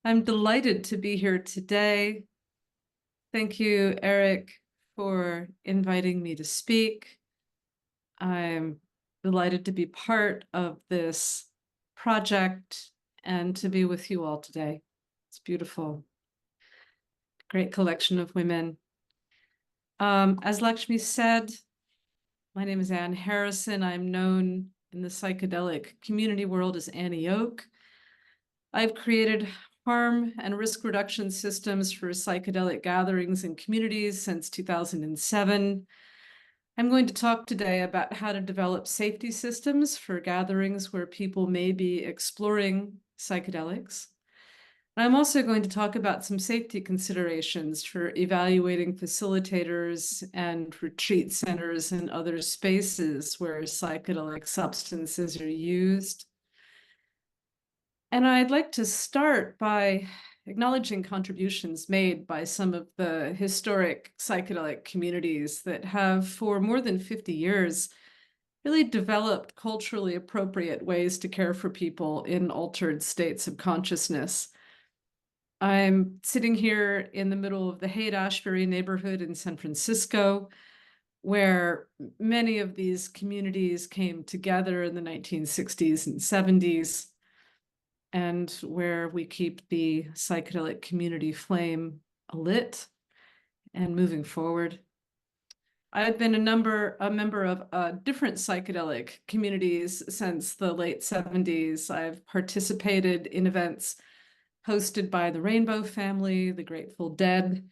I'm delighted to be here today. Thank you, Eric, for inviting me to speak. I'm delighted to be part of this project and to be with you all today. It's beautiful. Great collection of women. As Lakshmi said, my name is Anne Harrison. I'm known in the psychedelic community world as Annie Oak. I've created harm and risk reduction systems for psychedelic gatherings and communities since 2007. I'm going to talk today about how to develop safety systems for gatherings where people may be exploring psychedelics. I'm also going to talk about some safety considerations for evaluating facilitators and retreat centers and other spaces where psychedelic substances are used. And I'd like to start by acknowledging contributions made by some of the historic psychedelic communities that have, for more than 50 years, really developed culturally appropriate ways to care for people in altered states of consciousness. I'm sitting here in the middle of the Haight-Ashbury neighborhood in San Francisco, where many of these communities came together in the 1960s and 70s, and where we keep the psychedelic community flame lit and moving forward. I've been a member of different psychedelic communities since the late 70s. I've participated in events hosted by the Rainbow Family, the Grateful Dead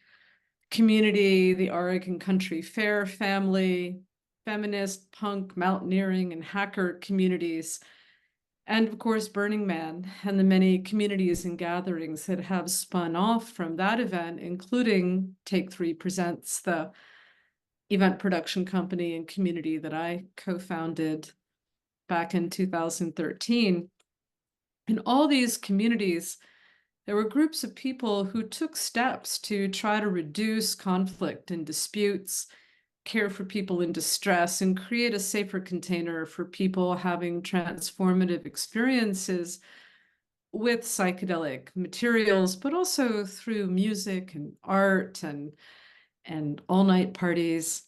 community, the Oregon Country Fair family, feminist, punk, mountaineering, and hacker communities, and of course, Burning Man and the many communities and gatherings that have spun off from that event, including Take Three Presents, the event production company and community that I co-founded back in 2013. In all these communities, there were groups of people who took steps to try to reduce conflict and disputes, care for people in distress, and create a safer container for people having transformative experiences with psychedelic materials, but also through music and art and all-night parties.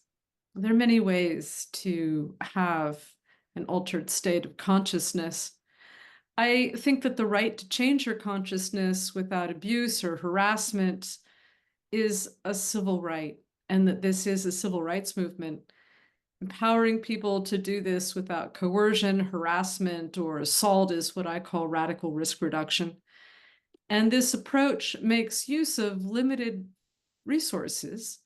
There are many ways to have an altered state of consciousness. I think that the right to change your consciousness without abuse or harassment is a civil right, and that this is a civil rights movement. Empowering people to do this without coercion, harassment, or assault is what I call radical risk reduction. And this approach makes use of limited resources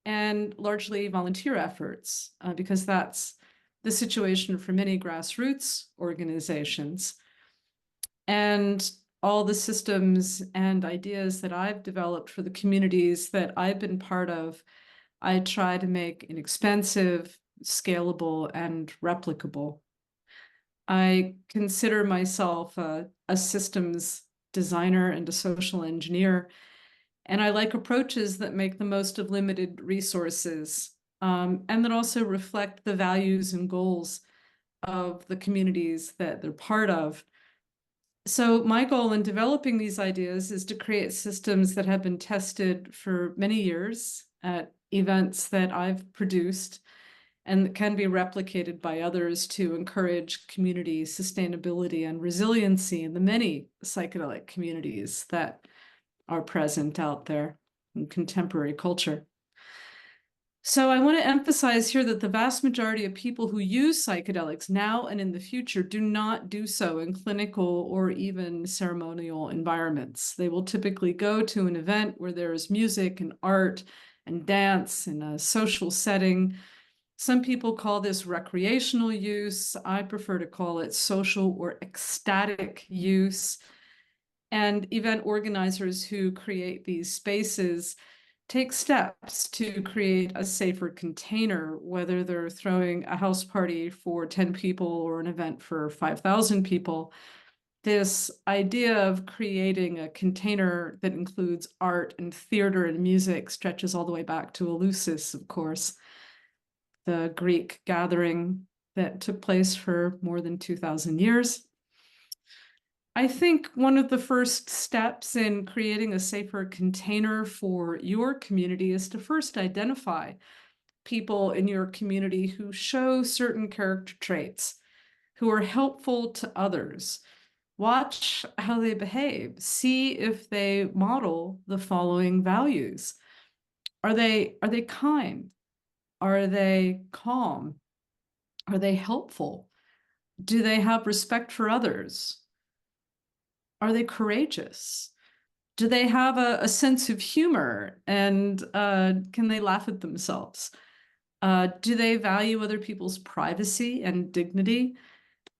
and largely volunteer efforts, because that's the situation for many grassroots organizations. And all the systems and ideas that I've developed for the communities that I've been part of, I try to make inexpensive, scalable, and replicable. I consider myself a systems designer and a social engineer, and I like approaches that make the most of limited resources, and that also reflect the values and goals of the communities that they're part of. So my goal in developing these ideas is to create systems that have been tested for many years at events that I've produced and that can be replicated by others to encourage community sustainability and resiliency in the many psychedelic communities that are present out there in contemporary culture. So I want to emphasize here that the vast majority of people who use psychedelics now and in the future do not do so in clinical or even ceremonial environments. They will typically go to an event where there is music and art and dance in a social setting. Some people call this recreational use. I prefer to call it social or ecstatic use. And event organizers who create these spaces take steps to create a safer container, whether they're throwing a house party for 10 people or an event for 5,000 people. This idea of creating a container that includes art and theater and music stretches all the way back to Eleusis, of course, the Greek gathering that took place for more than 2,000 years. I think one of the first steps in creating a safer container for your community is to first identify people in your community who show certain character traits, who are helpful to others. Watch how they behave. See if they model the following values. Are they kind? Are they calm? Are they helpful? Do they have respect for others? Are they courageous? Do they have a sense of humor, and can they laugh at themselves? Do they value other people's privacy and dignity?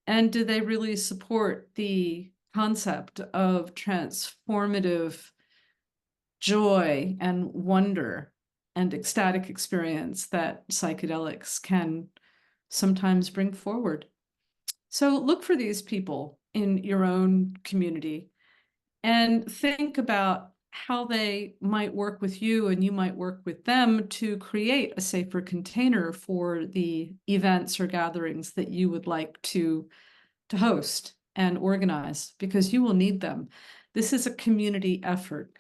And do they really support the concept of transformative joy and wonder and ecstatic experience that psychedelics can sometimes bring forward? So look for these people in your own community and think about how they might work with you and you might work with them to create a safer container for the events or gatherings that you would like to host and organize, because you will need them. This is a community effort.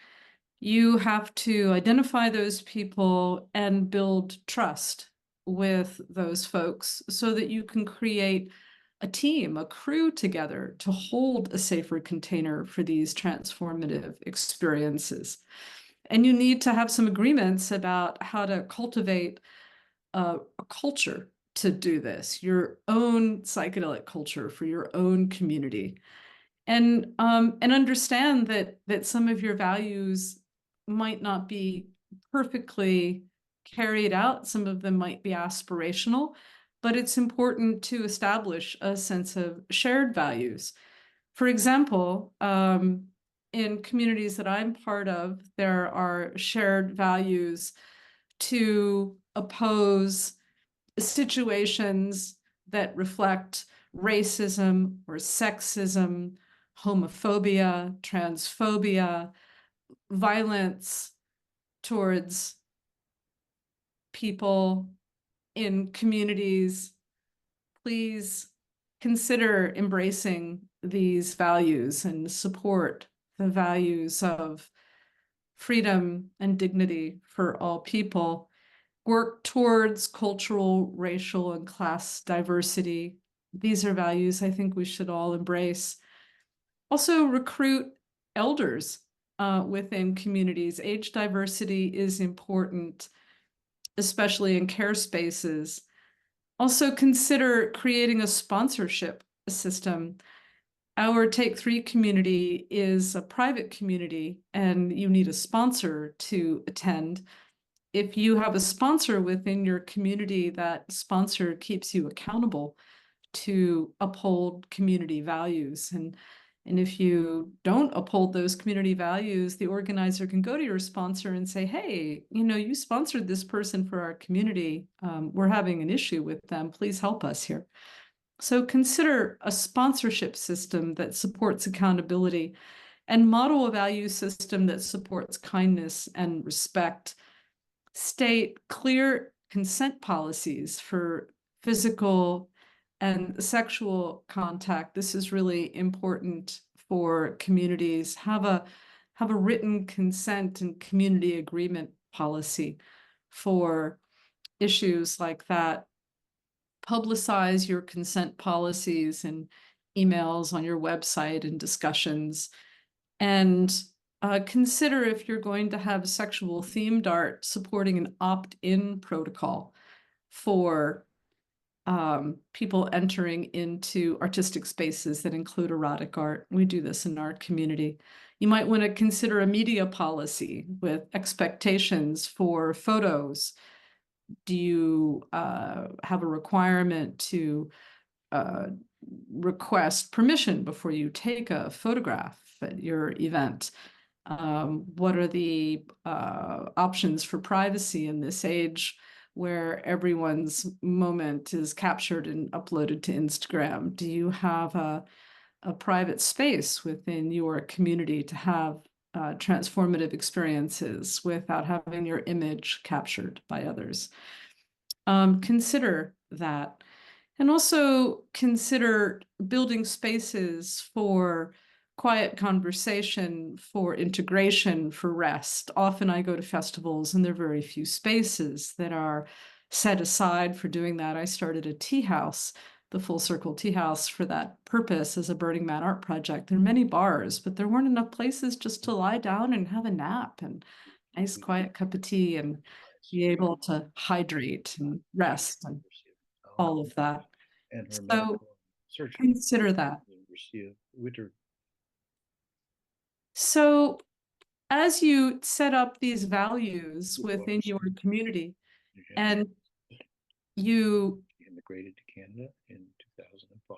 You have to identify those people and build trust with those folks so that you can create a team, a crew together to hold a safer container for these transformative experiences. And you need to have some agreements about how to cultivate a culture to do this, your own psychedelic culture for your own community. And understand that some of your values might not be perfectly carried out. Some of them might be aspirational, but it's important to establish a sense of shared values. For example, in communities that I'm part of, there are shared values to oppose situations that reflect racism or sexism, homophobia, transphobia, violence towards people in communities. Please consider embracing these values and support the values of freedom and dignity for all people. Work towards cultural, racial, and class diversity. These are values I think we should all embrace. Also, recruit elders within communities. Age diversity is important, especially in care spaces. Also, consider creating a sponsorship system. Our Take 3 community is a private community, and you need a sponsor to attend. If you have a sponsor within your community, that sponsor keeps you accountable to uphold community values. And if you don't uphold those community values, the organizer can go to your sponsor and say, hey, you sponsored this person for our community. We're having an issue with them. Please help us here. So consider a sponsorship system that supports accountability, and model a value system that supports kindness and respect. State clear consent policies for physical and sexual contact. This is really important for communities. Have a written consent and community agreement policy for issues like that. Publicize your consent policies and emails on your website and discussions. And consider, if you're going to have sexual themed art, supporting an opt-in protocol for people entering into artistic spaces that include erotic art. We do this in our community. You might want to consider a media policy with expectations for photos. Do you have a requirement to request permission before you take a photograph at your event? What are the options for privacy in this age where everyone's moment is captured and uploaded to Instagram? Do you have a private space within your community to have transformative experiences without having your image captured by others? Consider that. And also consider building spaces for quiet conversation, for integration, for rest. Often I go to festivals and there are very few spaces that are set aside for doing that. I started a tea house, the Full Circle Tea House, for that purpose as a Burning Man art project. There are many bars, but there weren't enough places just to lie down and have a nap and nice quiet cup of tea and be able to hydrate and rest and all of that. So consider that. So as you set up these values within your community and you immigrated to Canada in 2005.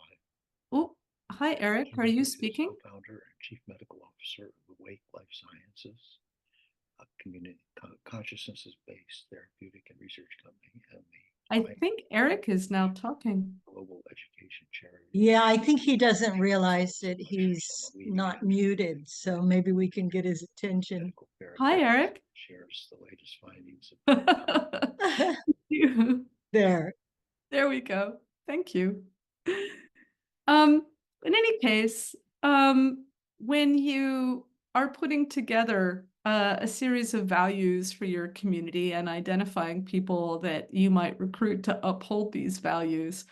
Oh, hi, Eric. Are you speaking? Founder and chief medical officer of Awake Life Sciences, a community consciousness-based therapeutic and research company, and I think Eric is now talking. Global education charity. Yeah, I think he doesn't realize that he's not muted, so maybe we can get his attention. Hi, Eric. Shares the latest findings. There we go. Thank you. In any case, when you are putting together a series of values for your community and identifying people that you might recruit to uphold these values,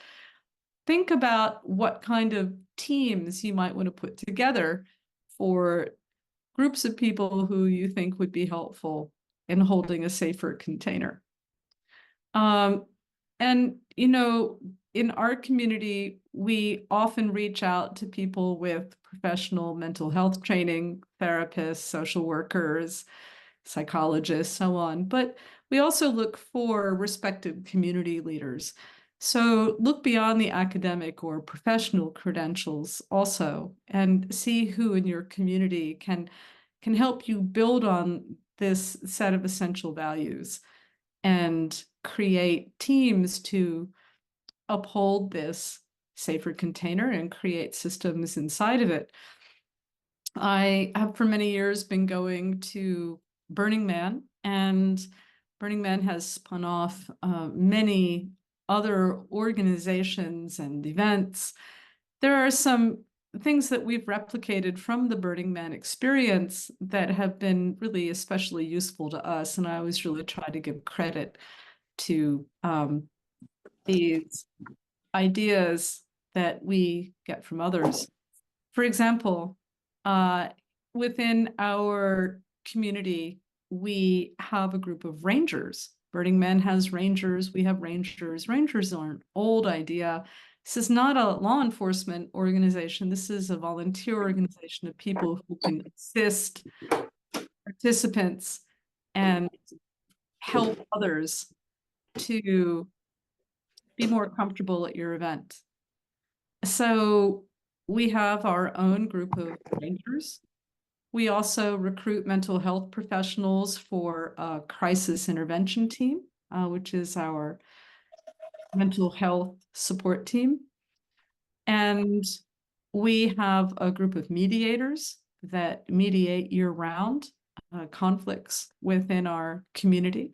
think about what kind of teams you might want to put together for groups of people who you think would be helpful in holding a safer container. And, you know, in our community, we often reach out to people with professional mental health training, therapists, social workers, psychologists, so on. But we also look for respected community leaders. So look beyond the academic or professional credentials also, and see who in your community can help you build on this set of essential values and create teams to uphold this safer container and create systems inside of it. I have for many years been going to Burning Man, and Burning Man has spun off many other organizations and events. There are some things that we've replicated from the Burning Man experience that have been really especially useful to us, and I always really try to give credit to these ideas that we get from others. For example, within our community, we have a group of rangers. Burning Man has rangers, we have rangers. Rangers are an old idea. This is not a law enforcement organization. This is a volunteer organization of people who can assist participants and help others to be more comfortable at your event. So we have our own group of rangers. We also recruit mental health professionals for a crisis intervention team, which is our mental health support team. And we have a group of mediators that mediate year-round conflicts within our community.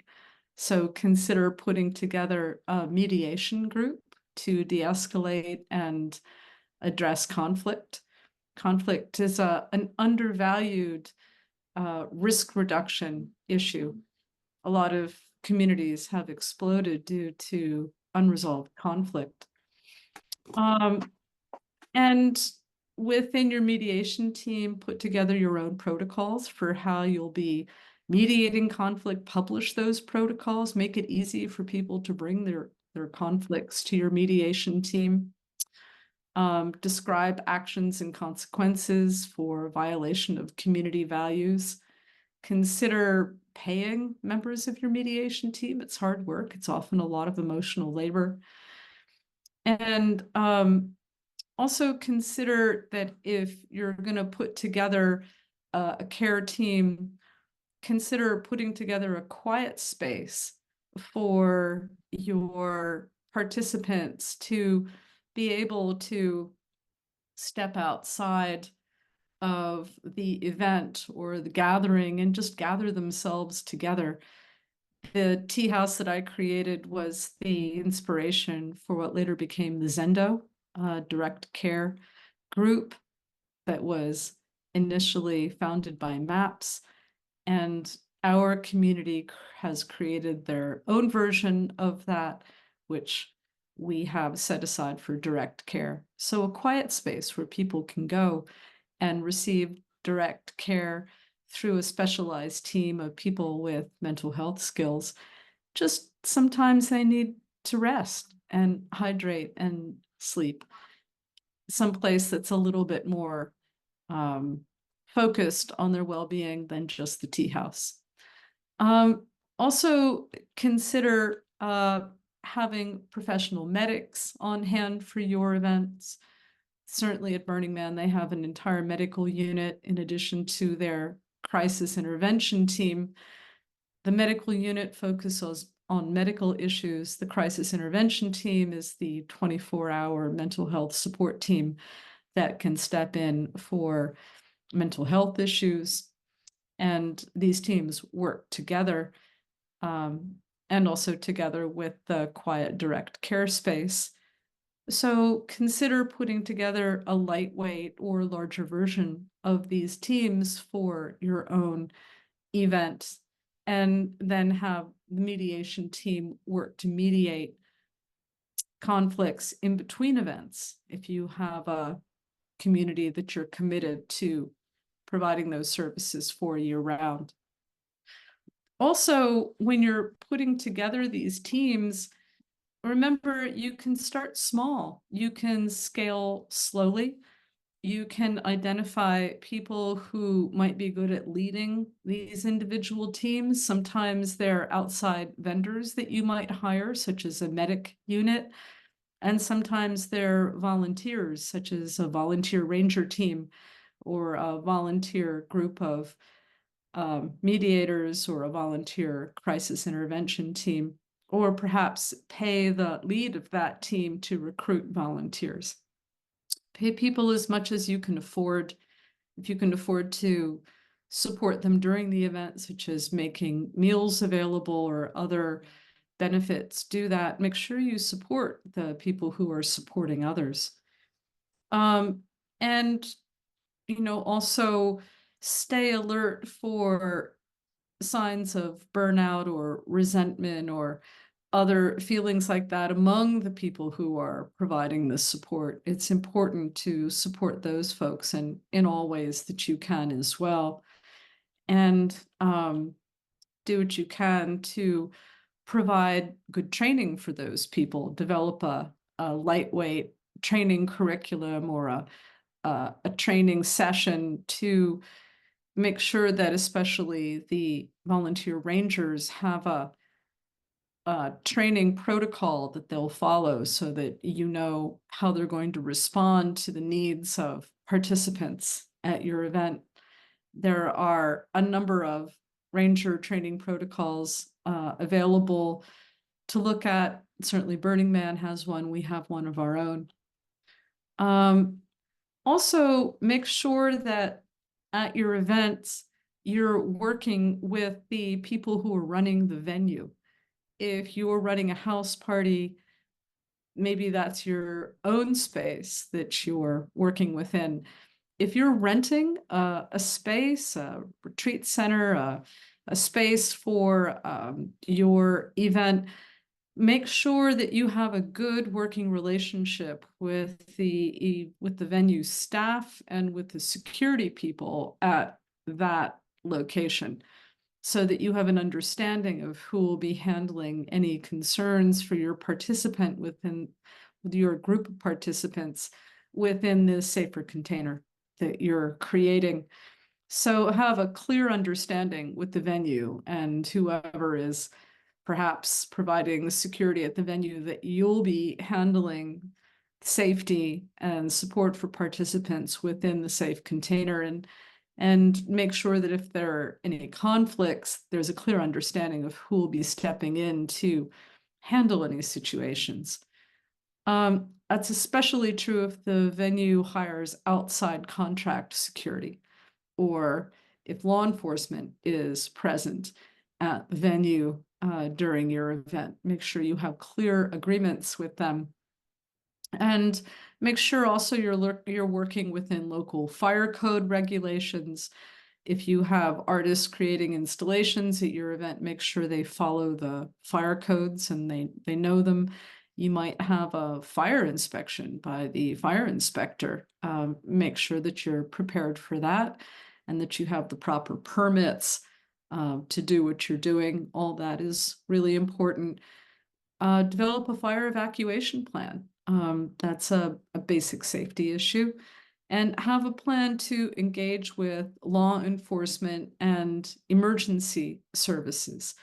So consider putting together a mediation group to de-escalate and address conflict. Conflict is an undervalued risk reduction issue. A lot of communities have exploded due to unresolved conflict. And within your mediation team, put together your own protocols for how you'll be mediating conflict, publish those protocols, make it easy for people to bring their conflicts to your mediation team. Describe actions and consequences for violation of community values. Consider paying members of your mediation team. It's hard work. It's often a lot of emotional labor. And also consider that if you're going to put together a care team, consider putting together a quiet space for your participants to be able to step outside of the event or the gathering and just gather themselves together. The tea house that I created was the inspiration for what later became the Zendo direct care group that was initially founded by MAPS, and our community has created their own version of that, which we have set aside for direct care. So a quiet space where people can go and receive direct care through a specialized team of people with mental health skills. Just sometimes they need to rest and hydrate and sleep. Someplace that's a little bit more focused on their well-being than just the tea house. Also consider having professional medics on hand for your events. Certainly at Burning Man, they have an entire medical unit in addition to their crisis intervention team. The medical unit focuses on medical issues. The crisis intervention team is the 24-hour mental health support team that can step in for mental health issues. And these teams work together, and also together with the quiet direct care space. So consider putting together a lightweight or larger version of these teams for your own event, and then have the mediation team work to mediate conflicts in between events. If you have a community that you're committed to providing those services for year-round. Also, when you're putting together these teams, remember you can start small. You can scale slowly. You can identify people who might be good at leading these individual teams. Sometimes they're outside vendors that you might hire, such as a medic unit. And sometimes they're volunteers, such as a volunteer ranger team or a volunteer group of mediators or a volunteer crisis intervention team, or perhaps pay the lead of that team to recruit volunteers. Pay people as much as you can afford. If you can afford to support them during the event, such as making meals available or other benefits, do that. Make sure you support the people who are supporting others. And also stay alert for signs of burnout or resentment or other feelings like that among the people who are providing this support. It's important to support those folks and in all ways that you can as well. And do what you can to provide good training for those people, develop a lightweight training curriculum or a training session to make sure that especially the volunteer rangers have a training protocol that they'll follow so that you know how they're going to respond to the needs of participants at your event. There are a number of ranger training protocols available to look at. Certainly Burning Man has one. We have one of our own. Also, make sure that at your events, you're working with the people who are running the venue. If you're running a house party, maybe that's your own space that you're working within. If you're renting a space, a retreat center, a space for your event, make sure that you have a good working relationship with the venue staff and with the security people at that location, so that you have an understanding of who will be handling any concerns for your participant with your group of participants within this safer container that you're creating. So have a clear understanding with the venue and whoever is perhaps providing the security at the venue that you'll be handling safety and support for participants within the safe container, and make sure that if there are any conflicts, there's a clear understanding of who will be stepping in to handle any situations. That's especially true if the venue hires outside contract security, or if law enforcement is present at the venue during your event. Make sure you have clear agreements with them. And Make sure also you're working within local fire code regulations. If you have artists creating installations at your event, make sure they follow the fire codes and they know them. You might have a fire inspection by the fire inspector. Make sure that you're prepared for that and that you have the proper permits to do what you're doing. All that is really important. Develop a fire evacuation plan. That's a basic safety issue. And have a plan to engage with law enforcement and emergency services.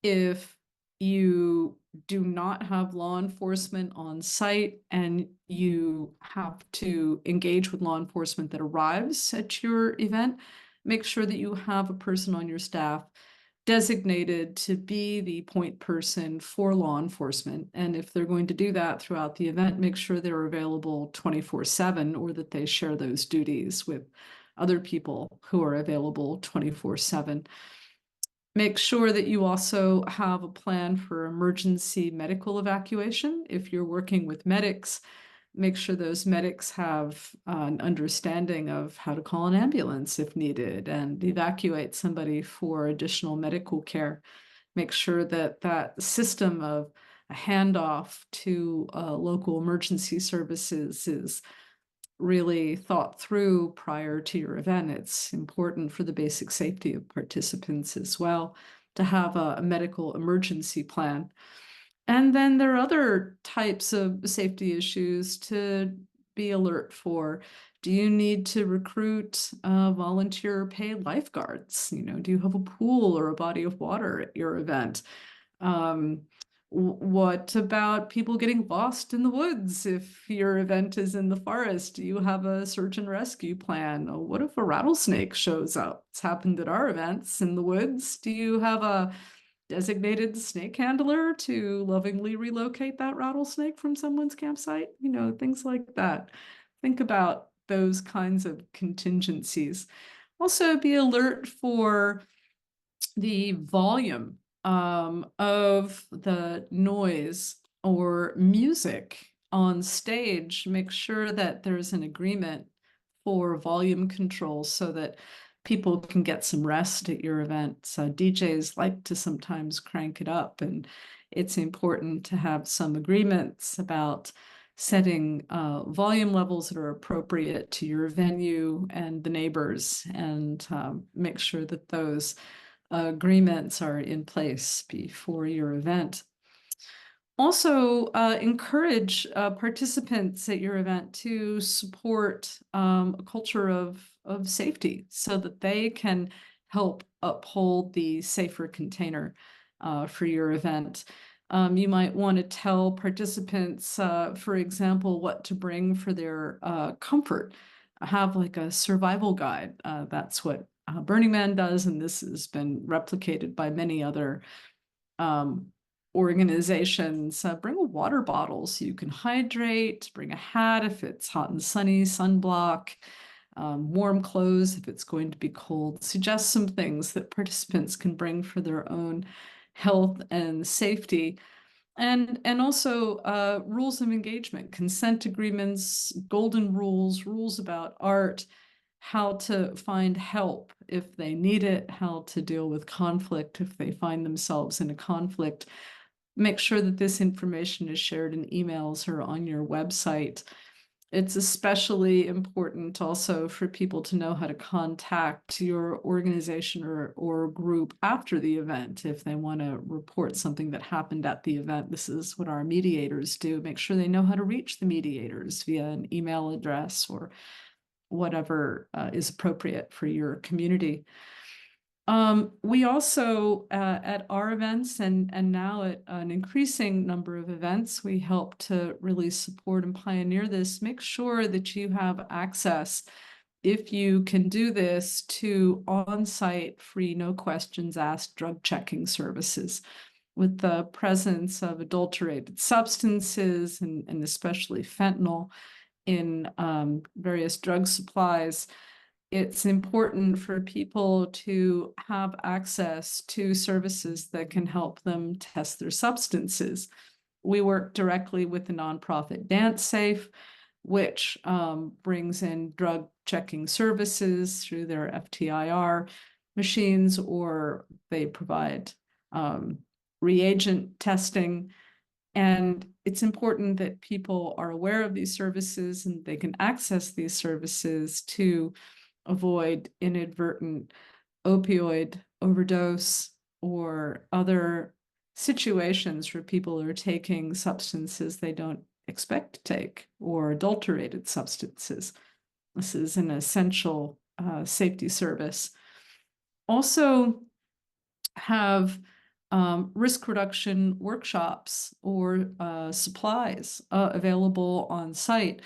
If you do not have law enforcement on site and you have to engage with law enforcement that arrives at your event, make sure that you have a person on your staff designated to be the point person for law enforcement. And if they're going to do that throughout the event, make sure they're available 24/7 or that they share those duties with other people who are available 24/7. Make sure that you also have a plan for emergency medical evacuation. If you're working with medics, make sure those medics have an understanding of how to call an ambulance if needed and evacuate somebody for additional medical care. Make sure that that system of a handoff to local emergency services is really thought through prior to your event. It's important for the basic safety of participants as well to have a medical emergency plan. And then there are other types of safety issues to be alert for. Do you need to recruit volunteer paid lifeguards? Do you have a pool or a body of water at your event? What about people getting lost in the woods if your event is in the forest? Do you have a search and rescue plan? What if a rattlesnake shows up? It's happened at our events in the woods. Do you have a designated snake handler to lovingly relocate that rattlesnake from someone's campsite? Things like that. Think about those kinds of contingencies. Also, be alert for the volume of the noise or music on stage. Make sure that there's an agreement for volume control so that people can get some rest at your event. So DJs like to sometimes crank it up, and it's important to have some agreements about setting volume levels that are appropriate to your venue and the neighbors, and make sure that those agreements are in place before your event. Also, encourage participants at your event to support a culture of safety so that they can help uphold the safer container for your event. You might want to tell participants, for example, what to bring for their comfort. Have like a survival guide. That's what Burning Man does, and this has been replicated by many other organizations. Bring a water bottle so you can hydrate, bring a hat if it's hot and sunny, sunblock, warm clothes if it's going to be cold. Suggest some things that participants can bring for their own health and safety. And also rules of engagement, consent agreements, golden rules, rules about art, how to find help if they need it, how to deal with conflict if they find themselves in a conflict. Make sure that this information is shared in emails or on your website. It's especially important also for people to know how to contact your organization or group after the event if they want to report something that happened at the event. This is what our mediators do. Make sure they know how to reach the mediators via an email address or whatever is appropriate for your community. We also, at our events and now at an increasing number of events, we help to really support and pioneer this. Make sure that you have access, if you can do this, to on-site free, no questions asked drug checking services. With the presence of adulterated substances and especially fentanyl in various drug supplies, it's important for people to have access to services that can help them test their substances. We work directly with the nonprofit DanceSafe, which brings in drug checking services through their FTIR machines, or they provide reagent testing. And it's important that people are aware of these services and they can access these services to avoid inadvertent opioid overdose or other situations where people are taking substances they don't expect to take, or adulterated substances. This is an essential safety service. Also have risk reduction workshops or supplies available on site.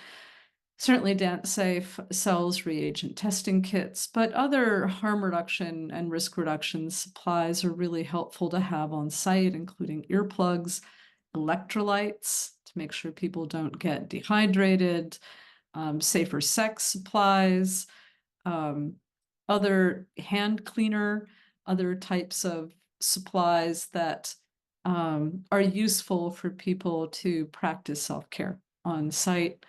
Certainly DanceSafe sells reagent testing kits, but other harm reduction and risk reduction supplies are really helpful to have on site, including earplugs, electrolytes to make sure people don't get dehydrated, safer sex supplies, other hand cleaner, other types of supplies that are useful for people to practice self-care on site.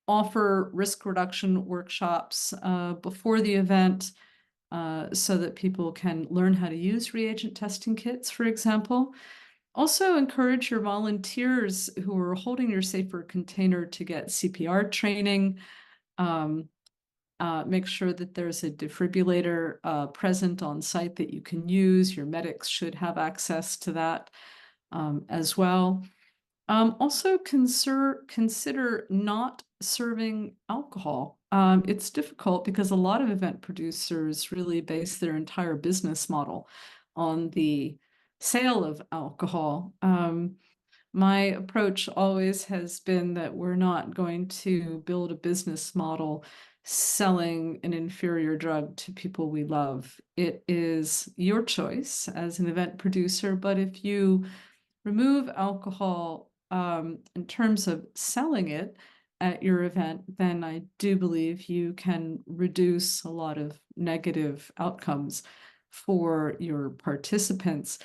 Offer risk reduction workshops before the event so that people can learn how to use reagent testing kits, for example. Also encourage your volunteers who are holding your safer container to get CPR training. Make sure that there's a defibrillator present on site that you can use. Your medics should have access to that as well. Also consider not serving alcohol. It's difficult because a lot of event producers really base their entire business model on the sale of alcohol. My approach always has been that we're not going to build a business model selling an inferior drug to people we love. It is your choice as an event producer, but if you remove alcohol in terms of selling it at your event, then I do believe you can reduce a lot of negative outcomes for your participants.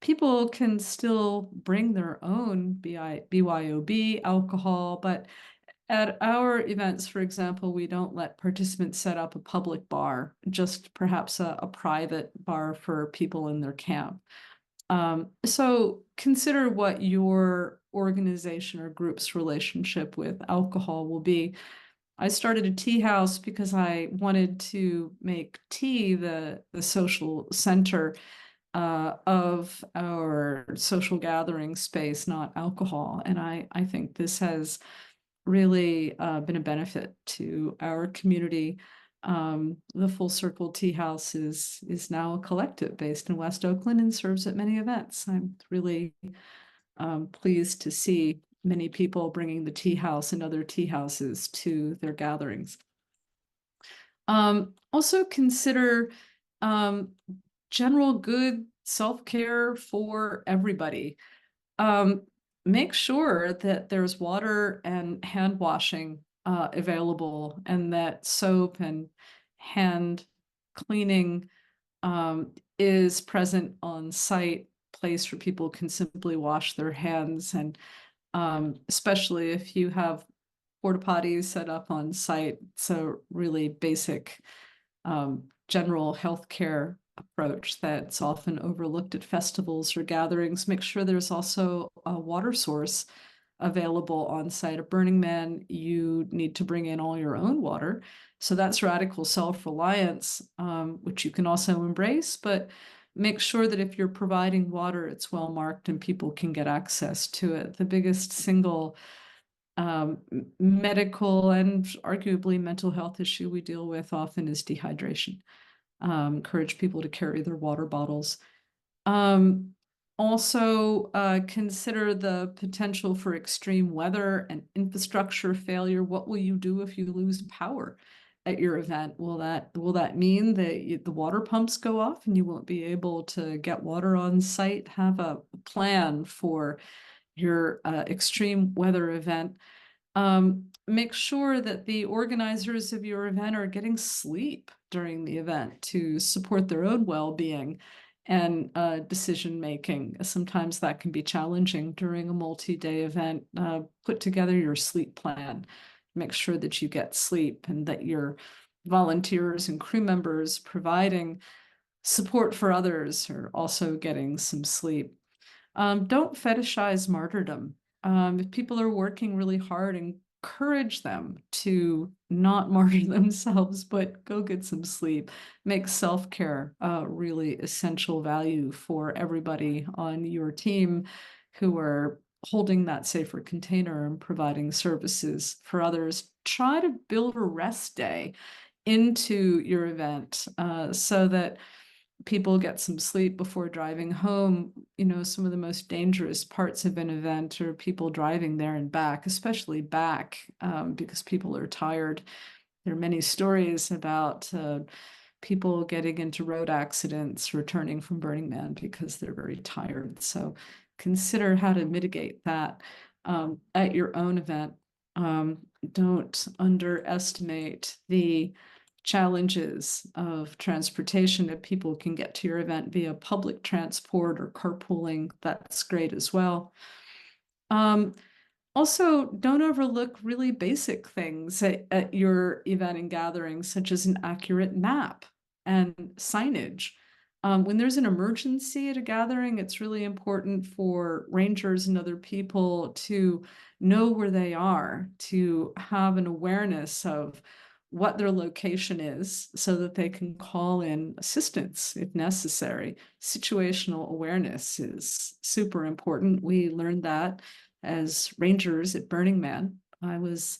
People can still bring their own BYOB alcohol, but at our events, for example, we don't let participants set up a public bar, just perhaps a private bar for people in their camp. So consider what your organization or group's relationship with alcohol will be. I started a tea house because I wanted to make tea the social center of our social gathering space, not alcohol. And I think this has really been a benefit to our community. The Full Circle Tea House is now a collective based in West Oakland and serves at many events. I'm really pleased to see many people bringing the tea house and other tea houses to their gatherings. Also consider general good self-care for everybody. Make sure that there's water and hand washing available, and that soap and hand cleaning is present on site, place where people can simply wash their hands. And especially if you have porta potties set up on site, it's a really basic general healthcare approach that's often overlooked at festivals or gatherings. Make sure there's also a water source available on site. At Burning Man, you need to bring in all your own water. So that's radical self-reliance, which you can also embrace, but make sure that if you're providing water, it's well marked and people can get access to it. The biggest single medical and arguably mental health issue we deal with often is dehydration. Encourage people to carry their water bottles. Also consider the potential for extreme weather and infrastructure failure. What will you do if you lose power at your event? Will that mean that the water pumps go off and you won't be able to get water on site? Have a plan for your extreme weather event. Make sure that the organizers of your event are getting sleep during the event to support their own well-being and decision making. Sometimes that can be challenging during a multi-day event. Put together your sleep plan. Make sure that you get sleep and that your volunteers and crew members providing support for others are also getting some sleep. Don't fetishize martyrdom. If people are working really hard, encourage them to not martyr themselves, but go get some sleep. Make self-care a really essential value for everybody on your team who are holding that safer container and providing services for others. Try to build a rest day into your event so that people get some sleep before driving home. You know, some of the most dangerous parts of an event are people driving there and back, especially back, because people are tired. There are many stories about people getting into road accidents returning from Burning Man because they're very tired. So consider how to mitigate that at your own event. Don't underestimate the challenges of transportation. If people can get to your event via public transport or carpooling, that's great as well. Also, don't overlook really basic things at your event and gathering, such as an accurate map and signage. When there's an emergency at a gathering, it's really important for rangers and other people to know where they are, to have an awareness of what their location is so that they can call in assistance if necessary. Situational awareness is super important. We learned that as rangers at Burning Man. I was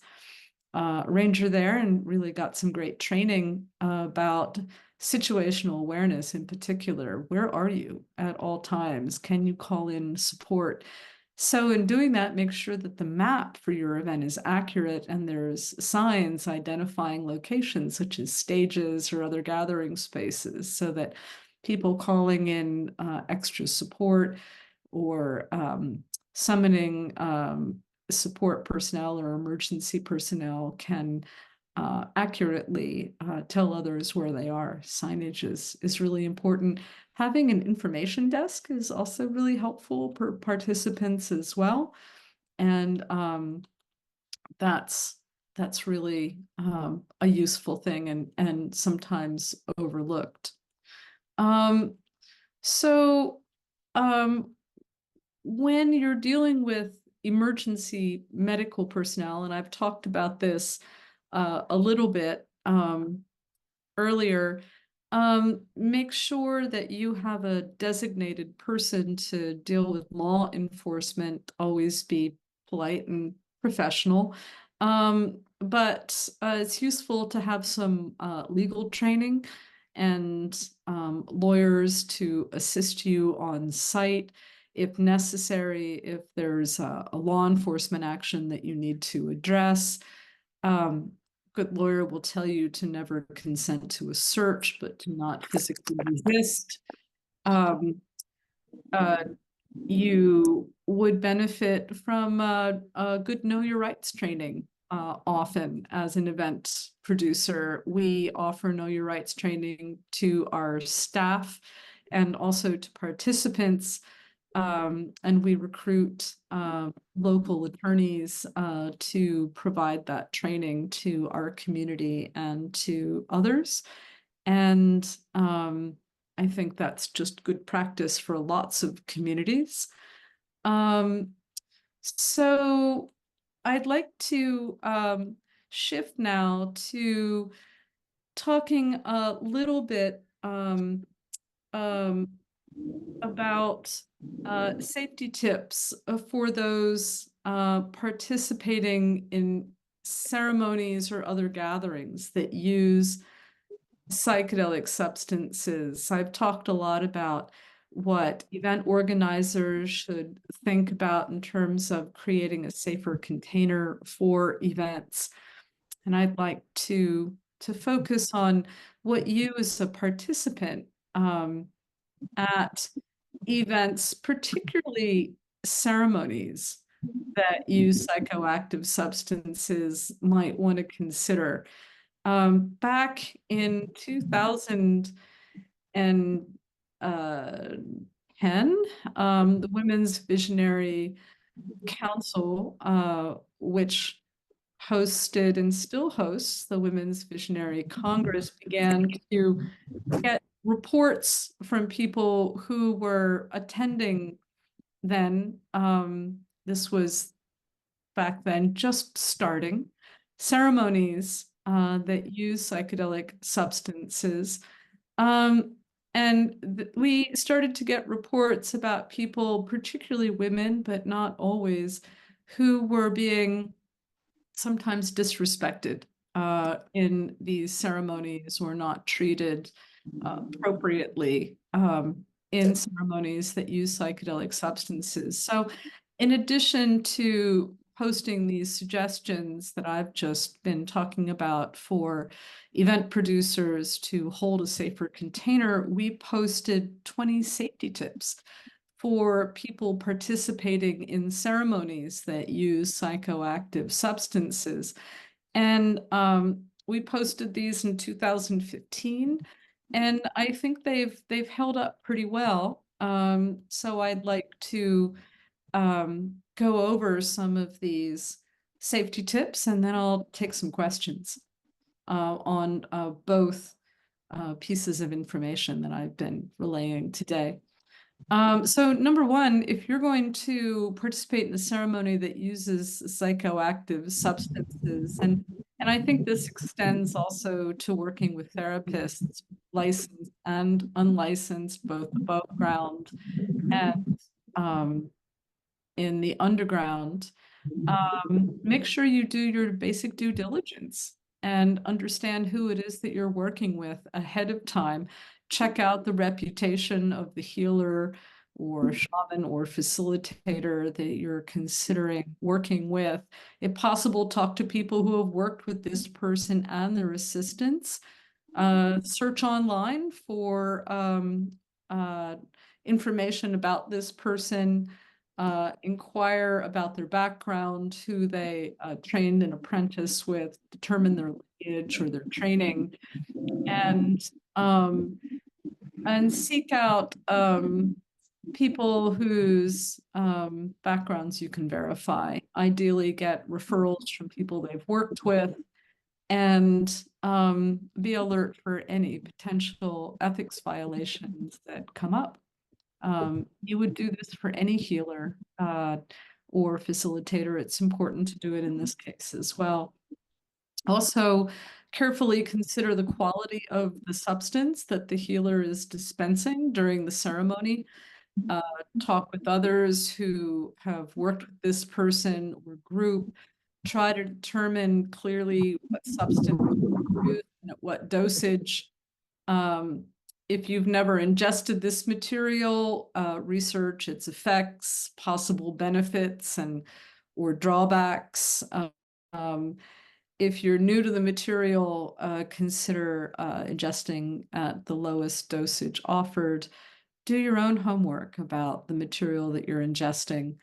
a ranger there and really got some great training about situational awareness in particular. Where are you at all times? Can you call in support? So in doing that, make sure that the map for your event is accurate and there's signs identifying locations such as stages or other gathering spaces so that people calling in extra support or summoning support personnel or emergency personnel can accurately tell others where they are. Signage is really important. Having an information desk is also really helpful for participants as well. And that's really a useful thing and sometimes overlooked. So when you're dealing with emergency medical personnel, and I've talked about this a little bit earlier, make sure that you have a designated person to deal with law enforcement. Always be polite and professional. But it's useful to have some legal training and lawyers to assist you on site if necessary, if there's a law enforcement action that you need to address. Good lawyer will tell you to never consent to a search, but to not physically resist. You would benefit from a good know your rights training. Often as an event producer, we offer know your rights training to our staff and also to participants. And we recruit local attorneys to provide that training to our community and to others. And I think that's just good practice for lots of communities. So I'd like to shift now to talking a little bit about safety tips for those participating in ceremonies or other gatherings that use psychedelic substances. I've talked a lot about what event organizers should think about in terms of creating a safer container for events. And I'd like to focus on what you as a participant at events, particularly ceremonies that use psychoactive substances, might want to consider. Back in 2010, the Women's Visionary Council, which hosted and still hosts the Women's Visionary Congress, began to get reports from people who were attending then. This was back then just starting ceremonies that use psychedelic substances. And we started to get reports about people, particularly women, but not always, who were being sometimes disrespected in these ceremonies, or not treated appropriately in ceremonies that use psychedelic substances. So in addition to posting these suggestions that I've just been talking about for event producers to hold a safer container, we posted 20 safety tips for people participating in ceremonies that use psychoactive substances. And we posted these in 2015, and I think they've held up pretty well. So I'd like to go over some of these safety tips, and then I'll take some questions on both pieces of information that I've been relaying today. So number one, if you're going to participate in a ceremony that uses psychoactive substances, and I think this extends also to working with therapists, licensed and unlicensed, both above ground and in the underground, make sure you do your basic due diligence and understand who it is that you're working with ahead of time. Check out the reputation of the healer or shaman or facilitator that you're considering working with. If possible, talk to people who have worked with this person and their assistants. Search online for information about this person. Inquire about their background, who they trained an apprentice with, determine their lineage or their training, and seek out people whose backgrounds you can verify. Ideally, get referrals from people they've worked with, and be alert for any potential ethics violations that come up. You would do this for any healer or facilitator. It's important to do it in this case as well. Also, carefully consider the quality of the substance that the healer is dispensing during the ceremony. Talk with others who have worked with this person or group. Try to determine clearly what substance used and at what dosage. If you've never ingested this material, research its effects, possible benefits, or drawbacks. If you're new to the material, consider ingesting at the lowest dosage offered. Do your own homework about the material that you're ingesting.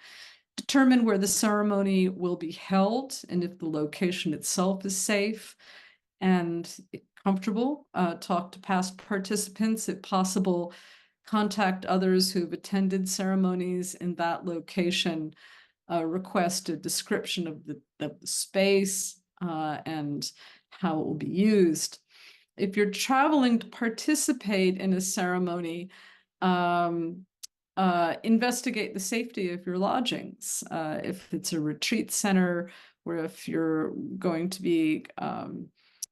Determine where the ceremony will be held and if the location itself is safe and comfortable. Talk to past participants if possible. Contact others who've attended ceremonies in that location. Request a description of the space and how it will be used. If you're traveling to participate in a ceremony, investigate the safety of your lodgings. If it's a retreat center, or if you're going to be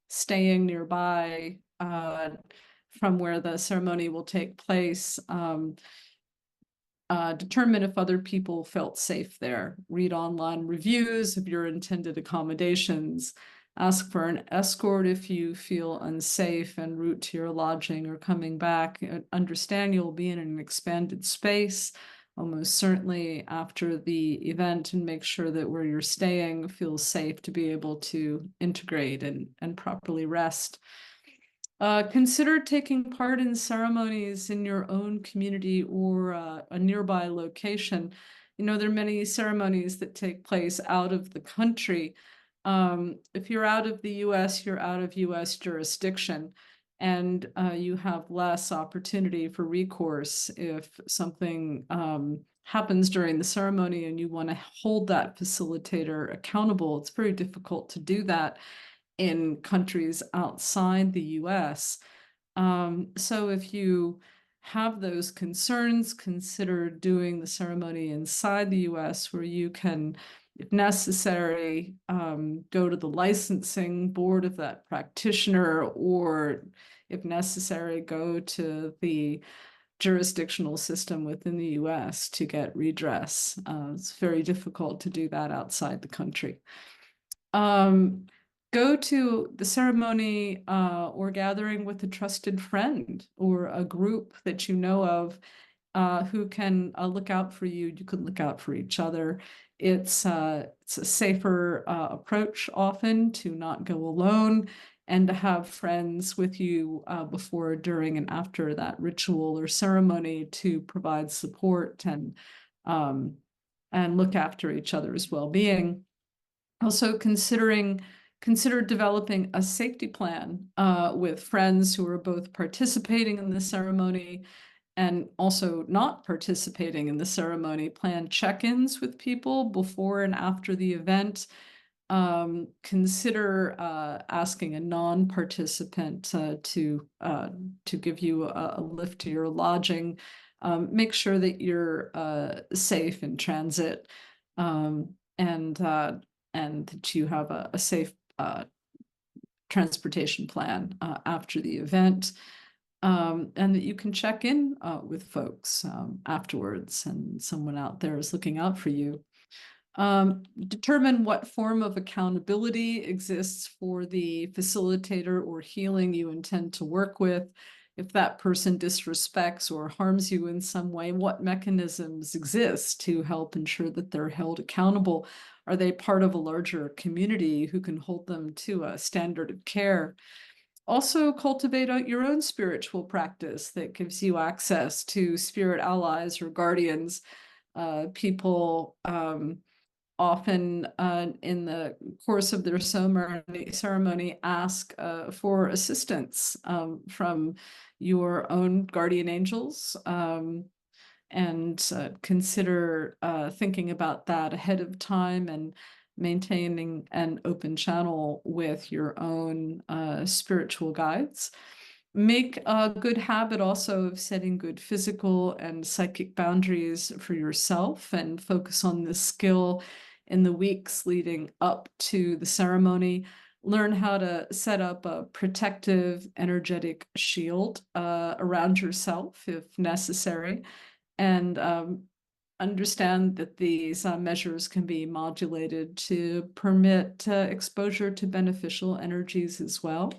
staying nearby from where the ceremony will take place, determine if other people felt safe there. Read online reviews of your intended accommodations. Ask for an escort if you feel unsafe en route to your lodging or coming back. Understand you'll be in an expanded space, almost certainly after the event, and make sure that where you're staying feels safe to be able to integrate and properly rest. Consider taking part in ceremonies in your own community or a nearby location. You know, there are many ceremonies that take place out of the country. If you're out of the US, you're out of US jurisdiction. and you have less opportunity for recourse if something happens during the ceremony and you want to hold that facilitator accountable. It's very difficult to do that in countries outside the US. So if you have those concerns, consider doing the ceremony inside the US, where you can, if necessary, go to the licensing board of that practitioner, or if necessary, go to the jurisdictional system within the US to get redress. It's very difficult to do that outside the country. Go to the ceremony or gathering with a trusted friend or a group that you know of who can look out for you. You can look out for each other. It's a safer approach often to not go alone and to have friends with you before, during, and after that ritual or ceremony to provide support and look after each other's well-being. Also consider developing a safety plan with friends who are both participating in the ceremony and also not participating in the ceremony. Plan check-ins with people before and after the event. Consider asking a non-participant to give you a lift to your lodging. Make sure that you're safe in transit, and that you have a safe transportation plan after the event, and that you can check in with folks afterwards, and someone out there is looking out for you. Determine what form of accountability exists for the facilitator or healing you intend to work with. If that person disrespects or harms you in some way, what mechanisms exist to help ensure that they're held accountable? Are they part of a larger community who can hold them to a standard of care? Also, cultivate your own spiritual practice that gives you access to spirit allies or guardians. People often in the course of their ceremony ask for assistance from your own guardian angels, and consider thinking about that ahead of time and maintaining an open channel with your own spiritual guides. Make a good habit also of setting good physical and psychic boundaries for yourself, and focus on this skill in the weeks leading up to the ceremony. Learn how to set up a protective energetic shield around yourself if necessary, and understand that these measures can be modulated to permit exposure to beneficial energies as well.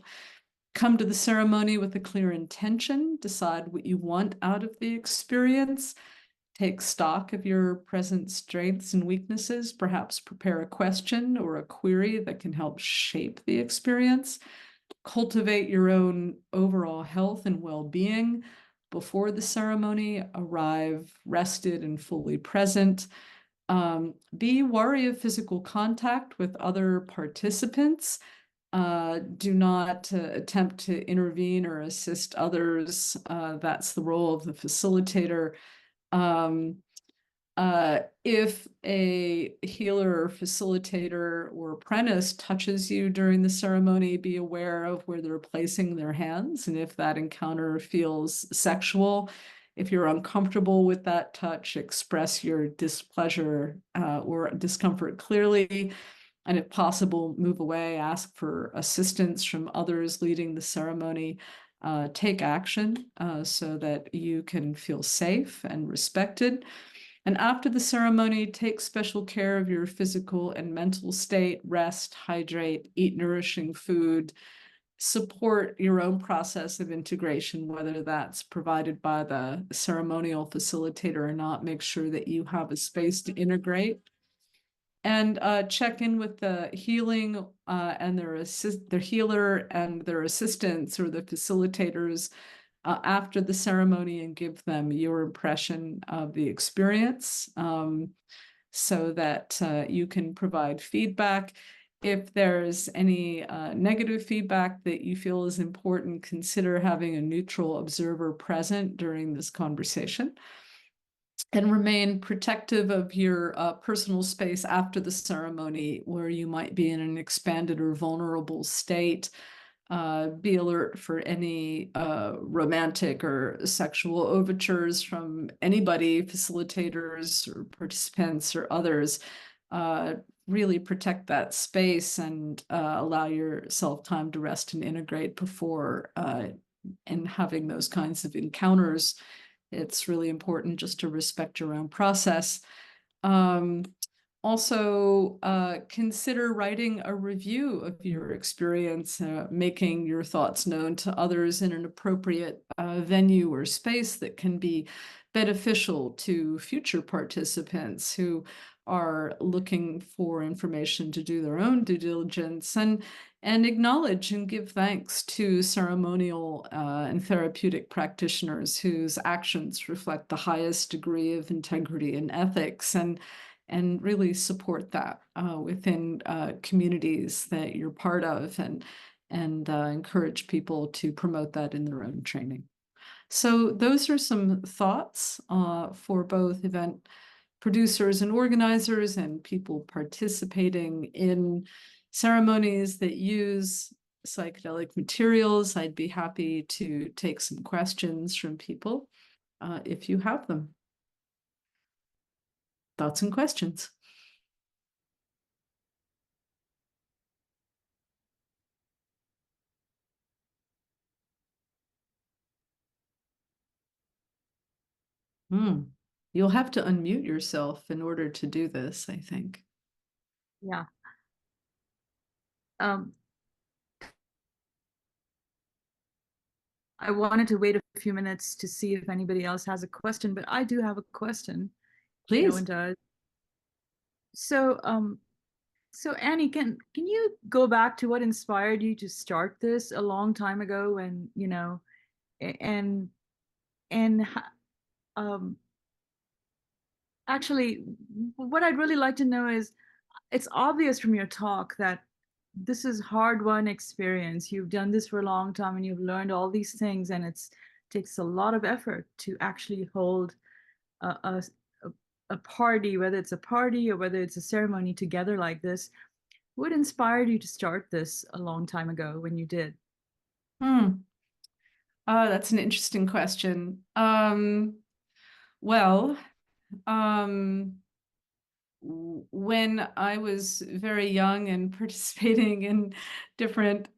Come to the ceremony with a clear intention. Decide what you want out of the experience. Take stock of your present strengths and weaknesses. Perhaps prepare a question or a query that can help shape the experience. Cultivate your own overall health and well-being before the ceremony. Arrive rested and fully present. Be wary of physical contact with other participants. Do not attempt to intervene or assist others. That's the role of the facilitator. If a healer or facilitator or apprentice touches you during the ceremony, be aware of where they're placing their hands, and if that encounter feels sexual. If you're uncomfortable with that touch, express your displeasure or discomfort clearly. And if possible, move away, ask for assistance from others leading the ceremony. Take action so that you can feel safe and respected. And after the ceremony, take special care of your physical and mental state. Rest, hydrate, eat nourishing food. Support your own process of integration, whether that's provided by the ceremonial facilitator or not. Make sure that you have a space to integrate. And check in with the healing and their healer and their assistants or the facilitators after the ceremony, and give them your impression of the experience, so that you can provide feedback. If there's any negative feedback that you feel is important, consider having a neutral observer present during this conversation. And remain protective of your personal space after the ceremony, where you might be in an expanded or vulnerable state. Be alert for any romantic or sexual overtures from anybody, facilitators or participants or others. Really protect that space and allow yourself time to rest and integrate before and having those kinds of encounters. It's really important just to respect your own process. Also, consider writing a review of your experience, making your thoughts known to others in an appropriate venue or space that can be beneficial to future participants who are looking for information to do their own due diligence, and acknowledge and give thanks to ceremonial and therapeutic practitioners whose actions reflect the highest degree of integrity and ethics, and really support that within communities that you're part of, and encourage people to promote that in their own training. So those are some thoughts for both event producers and organizers and people participating in ceremonies that use psychedelic materials. I'd be happy to take some questions from people if you have them. Thoughts and questions? You'll have to unmute yourself in order to do this, I think. Yeah. I wanted to wait a few minutes to see if anybody else has a question, but I do have a question. Please. No one does. So, so Annie, can you go back to what inspired you to start this a long time ago, and and actually, what I'd really like to know is, it's obvious from your talk that this is hard-won experience. You've done this for a long time and you've learned all these things, and it takes a lot of effort to actually hold a party, whether it's a party or whether it's a ceremony together like this. What inspired you to start this a long time ago when you did? That's an interesting question. Well, when I was very young and participating in different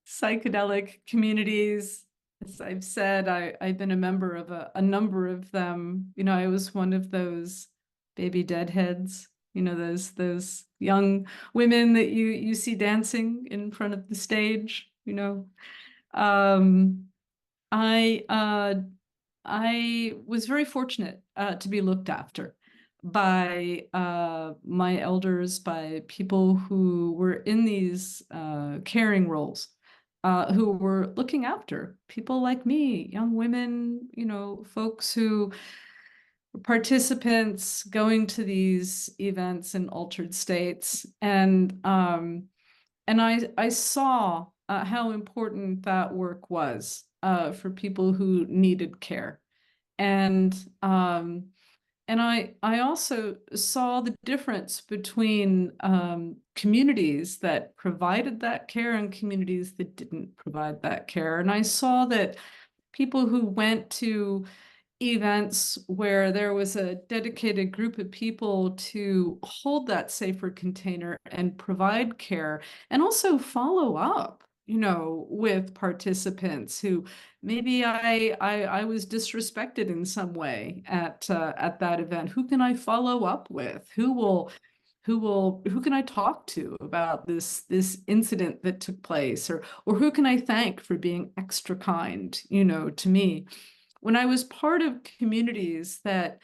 psychedelic communities, as I've said, I've been a member of a number of them. I was one of those baby deadheads, those young women that you see dancing in front of the stage. I was very fortunate to be looked after by my elders, by people who were in these caring roles, who were looking after people like me, young women, folks who were participants going to these events in altered states. And I saw how important that work was for people who needed care. And I also saw the difference between communities that provided that care and communities that didn't provide that care. And I saw that people who went to events where there was a dedicated group of people to hold that safer container and provide care, and also follow up, with participants who maybe I was disrespected in some way at that event. Who can I follow up with? Who can I talk to about this incident that took place, or who can I thank for being extra kind, to me? When I was part of communities that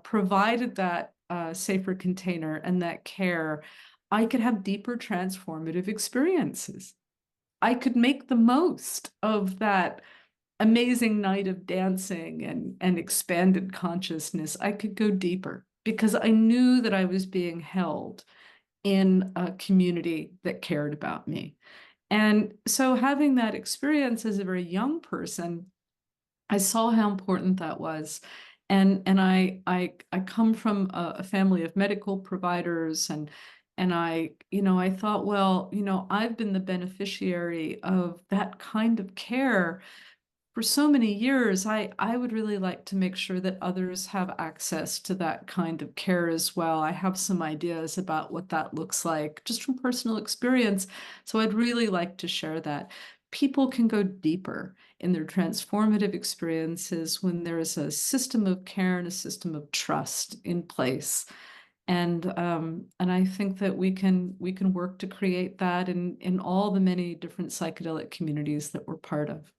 provided that safer container and that care, I could have deeper transformative experiences. I could make the most of that amazing night of dancing and expanded consciousness. I could go deeper because I knew that I was being held in a community that cared about me. And so having that experience as a very young person, I saw how important that was. And I come from a family of medical providers, and I thought, well, I've been the beneficiary of that kind of care for so many years. I would really like to make sure that others have access to that kind of care as well. I have some ideas about what that looks like just from personal experience. So I'd really like to share that. People can go deeper in their transformative experiences when there is a system of care and a system of trust in place. And I think that we can work to create that in all the many different psychedelic communities that we're part of.